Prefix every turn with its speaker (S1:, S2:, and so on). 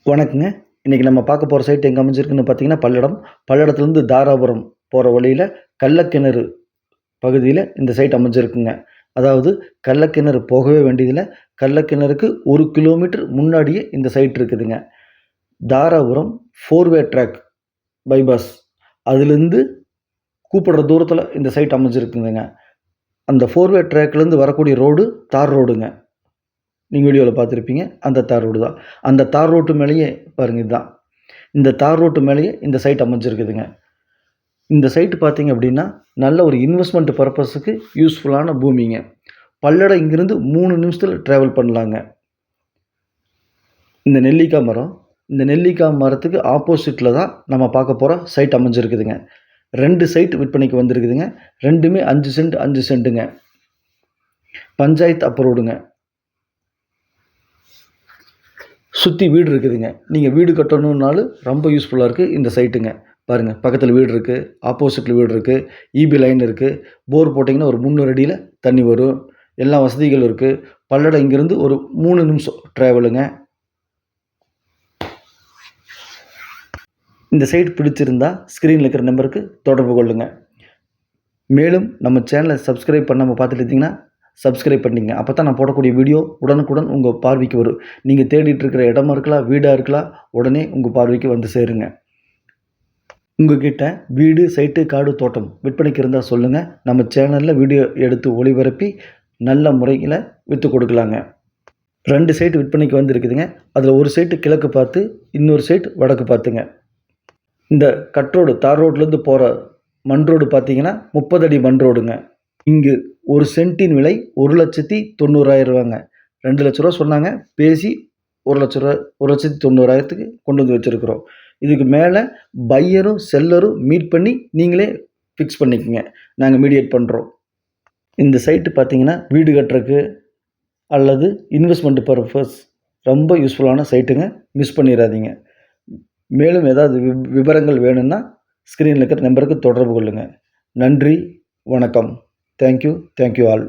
S1: வணக்கங்க. இன்றைக்கி நம்ம பார்க்க போகிற சைட் எங்கே அமைஞ்சிருக்குன்னு பார்த்தீங்கன்னா பல்லடம். பல்லடத்துலேருந்து தாராபுரம் போகிற வழியில் கள்ளக்கிணறு பகுதியில் இந்த சைட் அமைஞ்சிருக்குங்க. அதாவது கள்ளக்கிணறு போகவே வேண்டியதில்லை. கள்ளக்கிணறுக்கு 1 கிலோமீட்டர் முன்னாடியே இந்த சைட் இருக்குதுங்க. தாராபுரம் 4-வே ட்ராக் பைபாஸ் அதுலேருந்து கூப்பிடுற தூரத்தில் இந்த சைட் அமைஞ்சிருக்குதுங்க. அந்த 4-வே ட்ராக்லேருந்து வரக்கூடிய ரோடு தார் ரோடுங்க. நீங்கள் வீடியோவில் பார்த்துருப்பீங்க. அந்த தார் ரோடு தான். அந்த தார் ரோட்டு மேலேயே பாருங்கள், இதுதான் இந்த தார் ரோட்டு மேலேயே இந்த சைட் அமைஞ்சிருக்குதுங்க. இந்த சைட்டு பார்த்தீங்க அப்படின்னா நல்ல ஒரு இன்வெஸ்ட்மெண்ட் பர்பஸுக்கு யூஸ்ஃபுல்லான பூமிங்க. பல்லடம் இங்கிருந்து 3 நிமிஷத்தில் ட்ராவல் பண்ணலாங்க. இந்த நெல்லிக்காய் மரத்துக்கு ஆப்போசிட்டில் தான் நம்ம பார்க்க போகிற சைட் அமைஞ்சிருக்குதுங்க. 2 சைட் விற்பனைக்கு வந்திருக்குதுங்க. ரெண்டுமே 5 சென்ட் 5 சென்ட்டுங்க. பஞ்சாயத்து அப்ரூவ்டுங்க. சுற்றி வீடு இருக்குதுங்க. நீங்கள் வீடு கட்டணுன்னாலும் ரொம்ப யூஸ்ஃபுல்லாக இருக்குது இந்த சைட்டுங்க. பாருங்கள், பக்கத்தில் வீடு இருக்குது, ஆப்போசிட்டில் வீடு இருக்குது, இபி லைன் இருக்குது. போர் போட்டிங்கன்னா ஒரு 300 அடியில் தண்ணி வரும். எல்லா வசதிகளும் இருக்குது. பல்லடம் இங்கேருந்து ஒரு 3 நிமிஷம் ட்ராவலுங்க. இந்த சைட் பிடிச்சிருந்தா ஸ்க்ரீனில் இருக்கிற நம்பருக்கு தொடர்பு கொள்ளுங்கள். மேலும் நம்ம சேனலை சப்ஸ்கிரைப் பண்ணாமல் பார்த்துட்டு இருந்தீங்கன்னா சப்ஸ்கிரைப் பண்ணிங்க. அப்போ தான் நான் போடக்கூடிய வீடியோ உடனுக்குடன் உங்கள் பார்வைக்கு வரும். நீங்கள் தேடிட்டு இருக்கிற இடமா இருக்கலாம், வீடாக இருக்கலாம், உடனே உங்கள் பார்வைக்கு வந்து சேருங்க. உங்கள்கிட்ட வீடு, சைட்டு, காடு, தோட்டம் விற்பனைக்கு இருந்தால் சொல்லுங்கள். நம்ம சேனலில் வீடியோ எடுத்து ஒளிபரப்பி நல்ல முறையில் விற்று கொடுக்கலாங்க. 2 சைட்டு விற்பனைக்கு வந்து இருக்குதுங்க. அதில் ஒரு சைட்டு கிழக்கு பார்த்து, இன்னொரு சைட்டு வடக்கு பார்த்துங்க. இந்த கட் ரோடு தார் ரோட்லேருந்து போகிற மண் ரோடு பார்த்தீங்கன்னா 30 அடி மண் ரோடுங்க. இங்கு ஒரு சென்ட்டின் விலை 1,90,000 ரூபாங்க. 2 லட்ச ரூபா சொன்னாங்க. பேசி 1 லட்ச ரூபா 1,90,000க்கு கொண்டு வந்து வச்சுருக்குறோம். இதுக்கு மேலே பையரும் செல்லரும் மீட் பண்ணி நீங்களே ஃபிக்ஸ் பண்ணிக்கோங்க. நாங்கள் மீடியேட் பண்ணுறோம். இந்த சைட்டு பார்த்தீங்கன்னா வீடு கட்டுறக்கு அல்லது இன்வெஸ்ட்மெண்ட் பர்பஸ் ரொம்ப யூஸ்ஃபுல்லான சைட்டுங்க. மிஸ் பண்ணிடாதீங்க. மேலும் ஏதாவது விவரங்கள் வேணும்னா ஸ்க்ரீனில் இருக்கிற நம்பருக்கு தொடர்பு கொள்ளுங்கள். நன்றி, வணக்கம். Thank you all.